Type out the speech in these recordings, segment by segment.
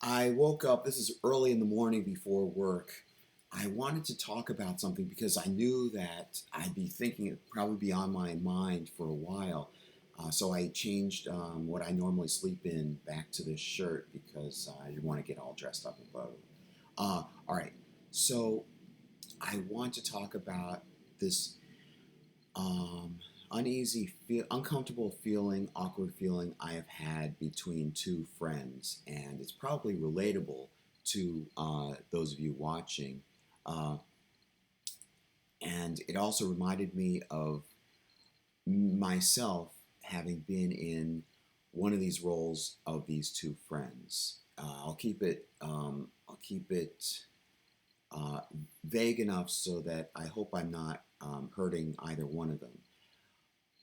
I woke up, this is early in the morning before work. I wanted to talk about something because I knew that I'd be thinking it probably be on my mind for a while. So I changed what I normally sleep in back to this shirt because I didn't want to get all dressed up and blah. All right, so I want to talk about this um, uncomfortable feeling, awkward feeling I have had between two friends, and it's probably relatable to those of you watching. Uh, and it also reminded me of myself having been in one of these roles of these two friends. I'll keep it uh, vague enough so that I hope I'm not hurting either one of them.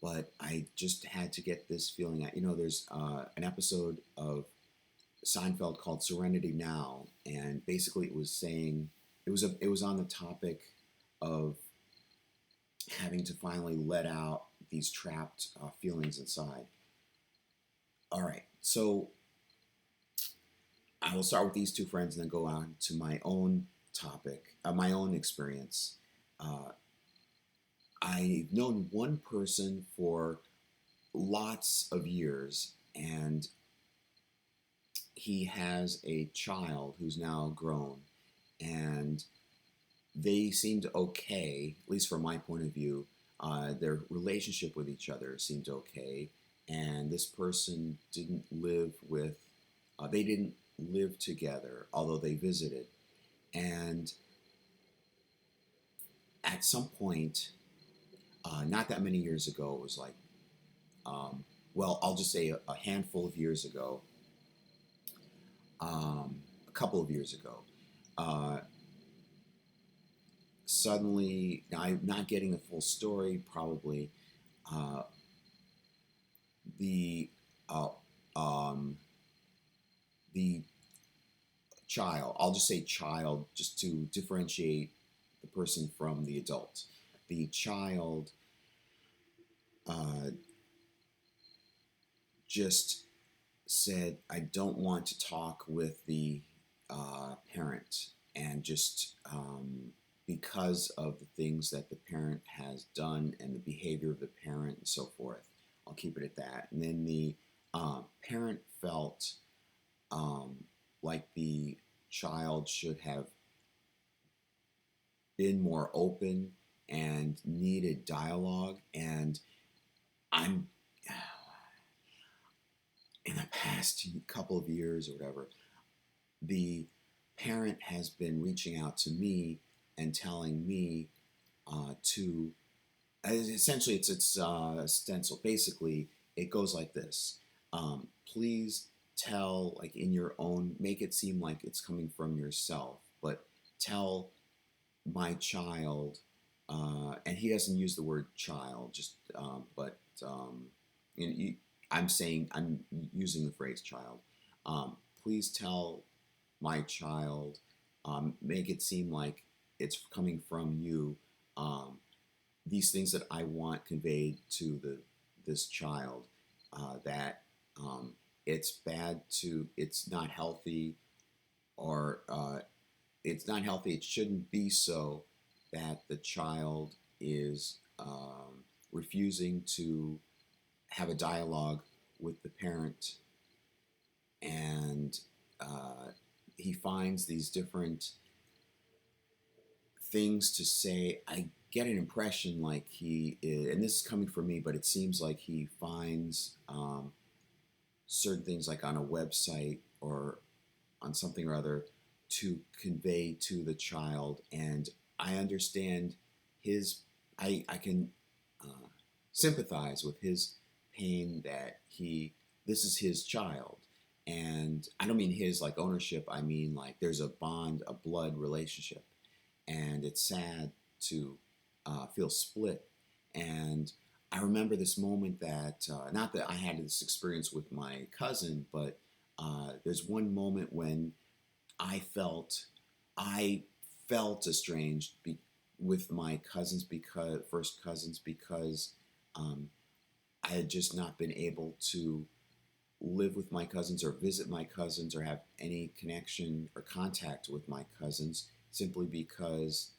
But I just had to get this feeling. There's an episode of Seinfeld called Serenity Now, and basically it was saying it was on the topic of having to finally let out these trapped feelings inside. All right, so I will start with these two friends and then go on to my own topic, my own experience. Uh, I've known one person for lots of years, and he has a child who's now grown, and they seemed okay, at least from my point of view. Their relationship with each other seemed okay, and this person they didn't live together, although they visited. And at some point, not that many years ago, it was like, well, I'll just say a handful of years ago, a couple of years ago, uh, suddenly, now I'm not getting the full story, probably. Uh, the uh, um, the child, I'll just say child, just to differentiate the person from the adult. The child uh, just said, I don't want to talk with the parent, and just because of the things that the parent has done and the behavior of the parent and so forth. I'll keep it at that. And then the parent felt um, like the child should have been more open and needed dialogue. And I'm in the past couple of years or whatever, the parent has been reaching out to me and telling me to essentially it's stencil. Basically, it goes like this: please tell, like in your own, make it seem like it's coming from yourself, but tell my child, and he doesn't use the word child, just but you, I'm using the phrase child. Please tell my child, make it seem like it's coming from you. Um, these things that I want conveyed to the this child, that um, it's not healthy, or it's not healthy. It shouldn't be so that the child is refusing to have a dialogue with the parent, and uh, he finds these different things to say. I get an impression like he is, and this is coming from me, but it seems like he finds certain things like on a website or on something or other to convey to the child. And I understand his, I can uh, sympathize with his pain that this is his child. And I don't mean his like ownership, I mean like there's a bond, a blood relationship. And it's sad to feel split. And I remember this moment that, not that I had this experience with my cousin, but there's one moment when I felt I felt estranged with my cousins, because first cousins, because um, I had just not been able to live with my cousins or visit my cousins or have any connection or contact with my cousins simply because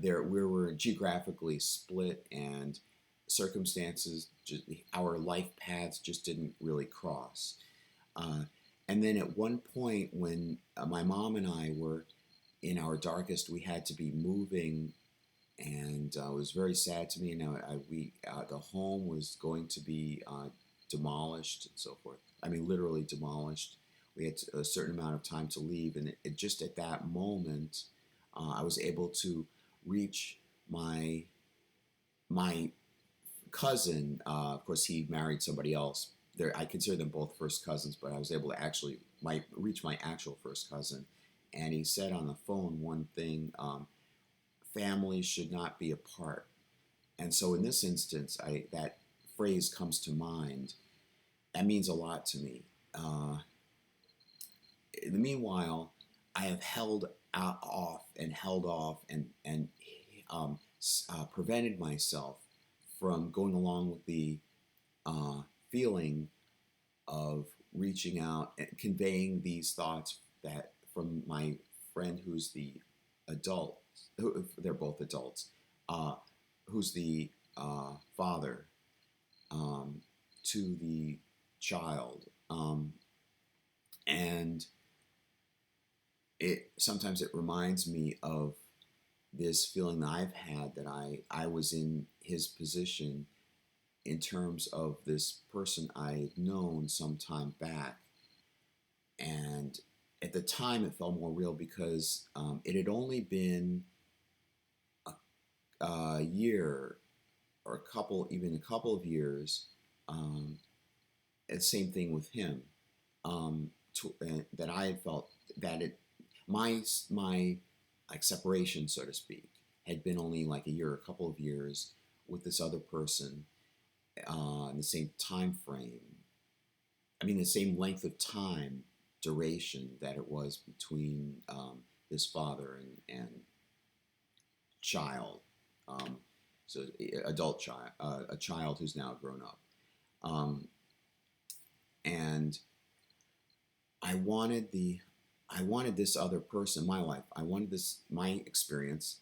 we were geographically split and circumstances, just, our life paths just didn't really cross. Uh, and then at one point, when my mom and I were in our darkest, we had to be moving, and it was very sad to me. And the home was going to be demolished and so forth. I mean, literally demolished. We had a certain amount of time to leave, and just at that moment, I was able to reach my my cousin. Of course, he married somebody else. I consider them both first cousins, but I was able to actually reach my actual first cousin, and he said on the phone one thing: families should not be apart. And so, in this instance, that phrase comes to mind. That means a lot to me. In the meanwhile, I have held off, um, prevented myself from going along with the uh, feeling of reaching out and conveying these thoughts that from my friend who's the adult, they're both adults, uh, who's the father, um, to the child. And sometimes it reminds me of this feeling that I've had that I was in his position in terms of this person I'd known some time back. And at the time, it felt more real because it had only been a year or even a couple of years. Um, and same thing with him. That I had felt that my like separation, so to speak, had been only like a year, a couple of years with this other person in the same time frame. I mean, the same length of time duration that it was between this father and child. Um, so adult child, a child who's now grown up, um, and I wanted this other person in my life. I wanted my experience.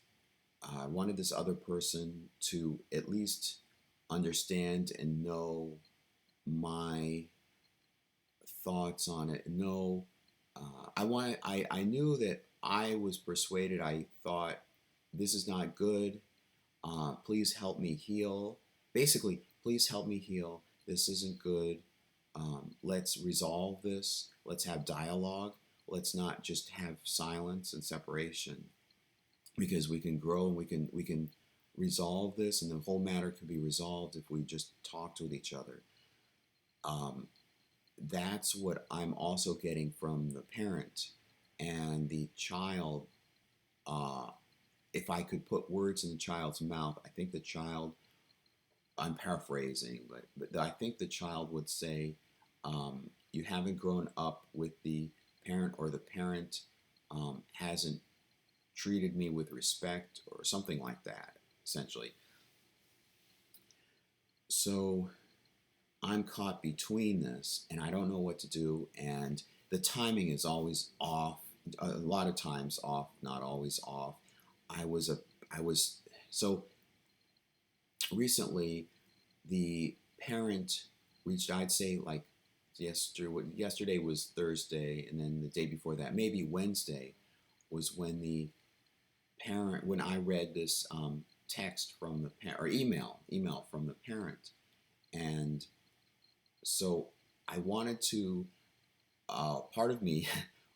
I wanted this other person to at least understand and know my thoughts on it. Know, I knew that I was persuaded. I thought this is not good. Please help me heal. Basically, please help me heal. This isn't good. Let's resolve this. Let's have dialogue. Let's not just have silence and separation, because we can grow and we can resolve this, and the whole matter could be resolved if we just talked with each other. Um, that's what I'm also getting from the parent and the child. Uh, if I could put words in the child's mouth, I think the child, I'm paraphrasing, but I think the child would say, "You haven't grown up with the parent, or the parent hasn't treated me with respect," or something like that, essentially. So I'm caught between this, and I don't know what to do, and the timing is always off. A lot of times off, not always off. I was a, I was so recently. The parent reached. I'd say like yesterday was Thursday, and then the day before that, maybe Wednesday, was when the parent when I read this text from the parent, or email from the parent, and so I wanted to. Part of me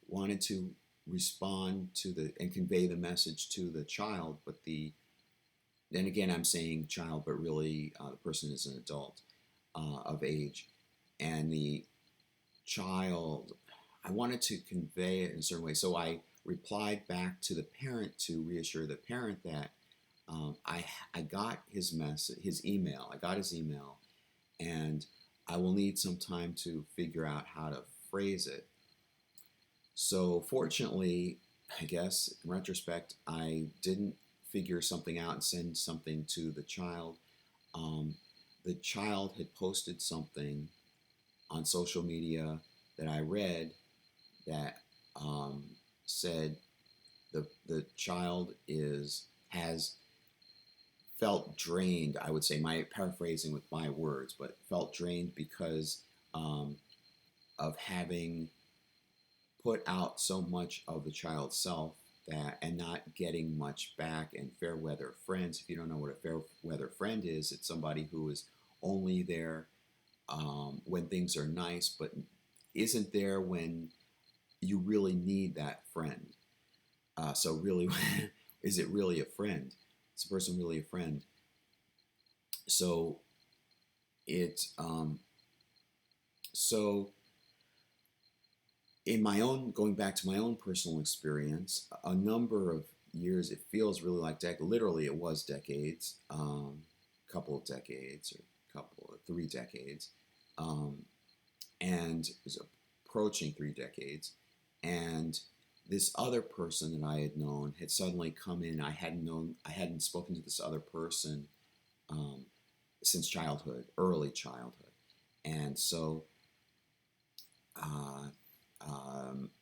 wanted to respond to and convey the message to the child, but then again I'm saying child, but really the person is an adult of age, and the child, I wanted to convey it in a certain way. So I replied back to the parent to reassure the parent that I got his email. I got his email, and I will need some time to figure out how to phrase it. So fortunately, I guess in retrospect, I didn't figure something out and send something to the child. Um, the child had posted something on social media that I read that said the child is has felt drained. I would say, my paraphrasing with my words, but felt drained because um, of having put out so much of the child's self that and not getting much back. And fair weather friends, if you don't know what a fair weather friend is, it's somebody who is only there when things are nice, but isn't there when you really need that friend. So really, is it really a friend? Is a person really a friend? So it so in my own, going back to my own personal experience, a number of years, it feels really like literally it was decades, couple of decades or couple of 3 decades, um, and it was approaching 3 decades, and this other person that I had known had suddenly come in. I hadn't spoken to this other person um, since childhood, early childhood, and so uh,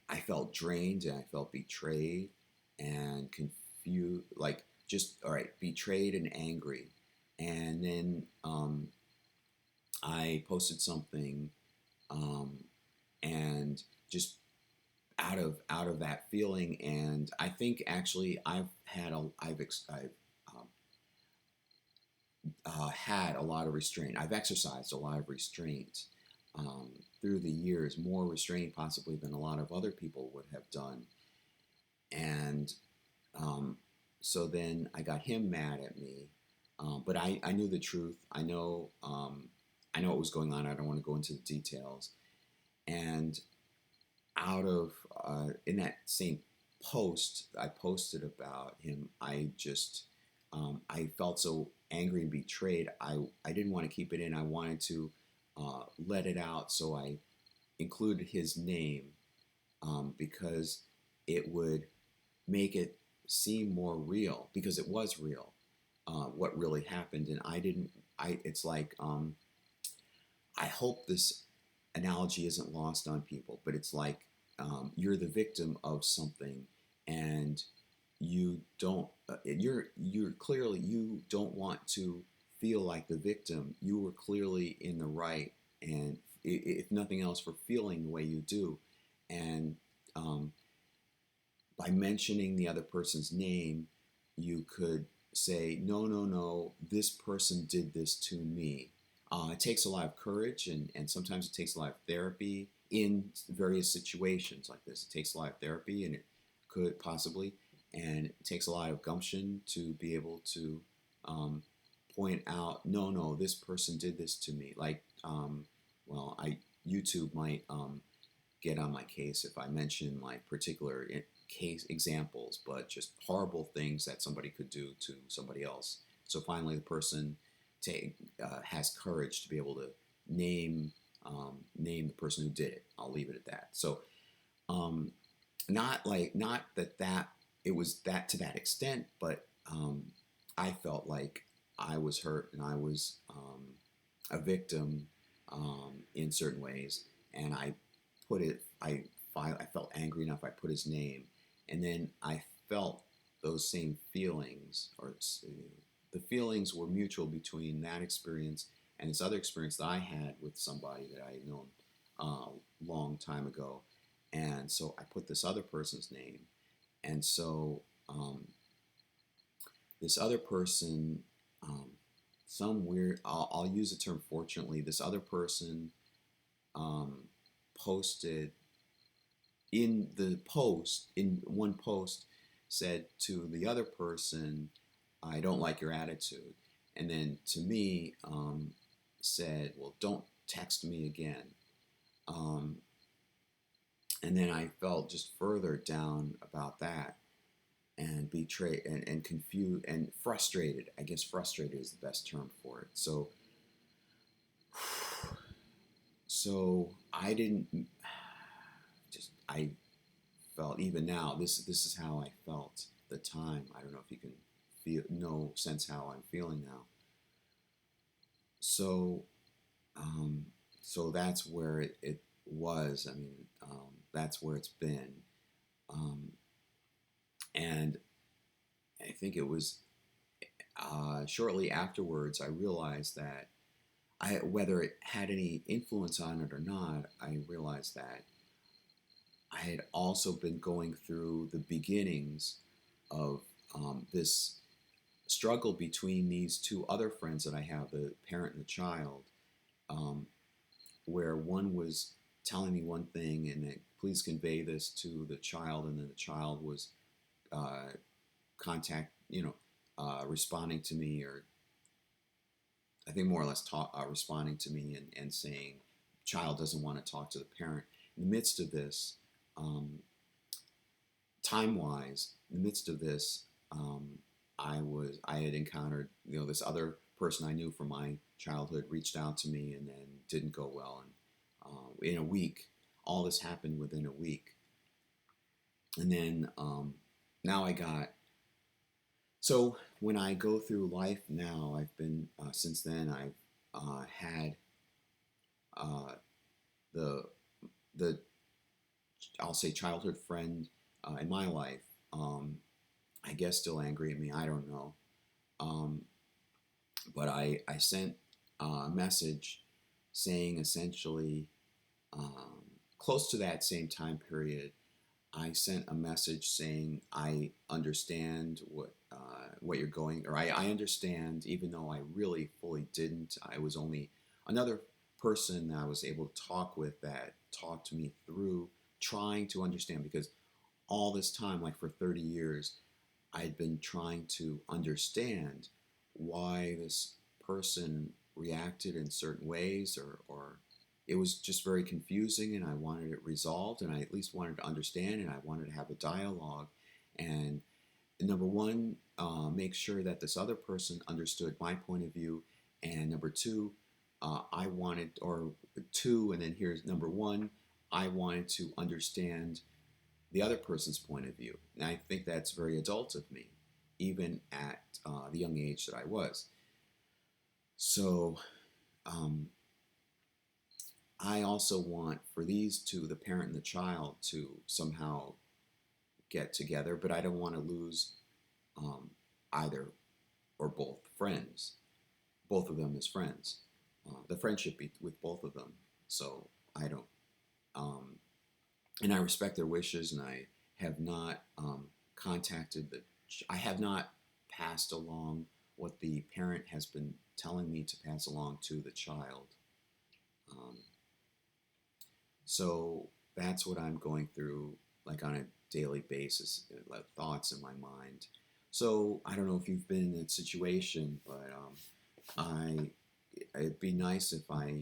I felt drained and I felt betrayed and confused, like just all right, betrayed and angry. And then I posted something, um, and just out of that feeling. And I think actually I've had a lot of restraint. I've exercised a lot of restraint um, through the years, more restraint possibly than a lot of other people would have done. And um, so then I got him mad at me, but I knew the truth. I know what was going on. I don't want to go into the details. And out of in that same post I posted about him, I felt so angry and betrayed. I didn't want to keep it in. I wanted to let it out, so I included his name because it would make it seem more real, because it was real, what really happened. And I didn't. I It's like I hope this analogy isn't lost on people, but it's like you're the victim of something, and you're clearly, you don't want to feel like the victim. You were clearly in the right, and if nothing else, for feeling the way you do. And um, by mentioning the other person's name, you could say, no, no, no, this person did this to me. It takes a lot of courage, and sometimes it takes a lot of therapy in various situations like this. It takes a lot of therapy, and it could possibly, and it takes a lot of gumption to be able to um, point out, no, no, this person did this to me. Like, YouTube might get on my case if I mention like particular case examples, but just horrible things that somebody could do to somebody else. So finally, the person has courage to be able to name the person who did it. I'll leave it at that. So um, not that it was that to that extent, but I felt like I was hurt and I was a victim in certain ways, and I put it. I felt angry enough. I put his name, and then I felt those same feelings, or the feelings were mutual between that experience and this other experience that I had with somebody that I had known a long time ago. And so I put this other person's name, and so this other person, um, some weird. I'll use the term fortunately. This other person um, posted in one post, said to the other person, I don't like your attitude. And then to me, said, well, don't text me again. um, and then I felt just further down about that, and betrayed and confused and frustrated. I guess frustrated is the best term for it. So I didn't just I felt, even now, this is how I felt at the time. I don't know if you can feel no sense how I'm feeling now. So So that's where it was. I mean, that's where it's been. Um, and I think it was shortly afterwards I realized that whether it had any influence on it or not, I realized that I had also been going through the beginnings of this struggle between these two other friends that I have, the parent and the child, um, where one was telling me one thing and that please convey this to the child, and then the child was uh, responding to me, or I think more or less responding to me and saying, child doesn't want to talk to the parent. In the midst of this, um, time wise, in the midst of this, I had encountered this other person I knew from my childhood reached out to me and then didn't go well, and in a week, all this happened within a week, and then now I got so when I go through life now, I've been since then I've had uh, the the I'll say childhood friend in my life. I guess still angry at me. I don't know. Um, but I sent a message saying essentially close to that same time period. I sent a message saying I understand what you're going, or I understand, even though I really fully didn't. I was only another person that I was able to talk with that talked me through trying to understand, because all this time, like for 30 years, I'd been trying to understand why this person reacted in certain ways, or it was just very confusing, and I wanted it resolved, and I at least wanted to understand, and I wanted to have a dialogue. And number one, make sure that this other person understood my point of view, and number two, I wanted, or two, and then here's number one, I wanted to understand the other person's point of view. And I think that's very adult of me, even at the young age that I was. So um, I also want for these two, the parent and the child, to somehow get together, but I don't want to lose um, either or both friends, both of them as friends, the friendship with both of them. So I don't, um, and I respect their wishes, and I have not contacted the. I have not passed along what the parent has been telling me to pass along to the child. Um, so that's what I'm going through, like on a daily basis, like thoughts in my mind. So I don't know if you've been in that situation, but I it'd be nice if I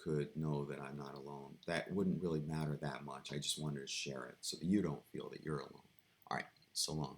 could know that I'm not alone. That wouldn't really matter that much. I just wanted to share it so that you don't feel that you're alone. All right, so long.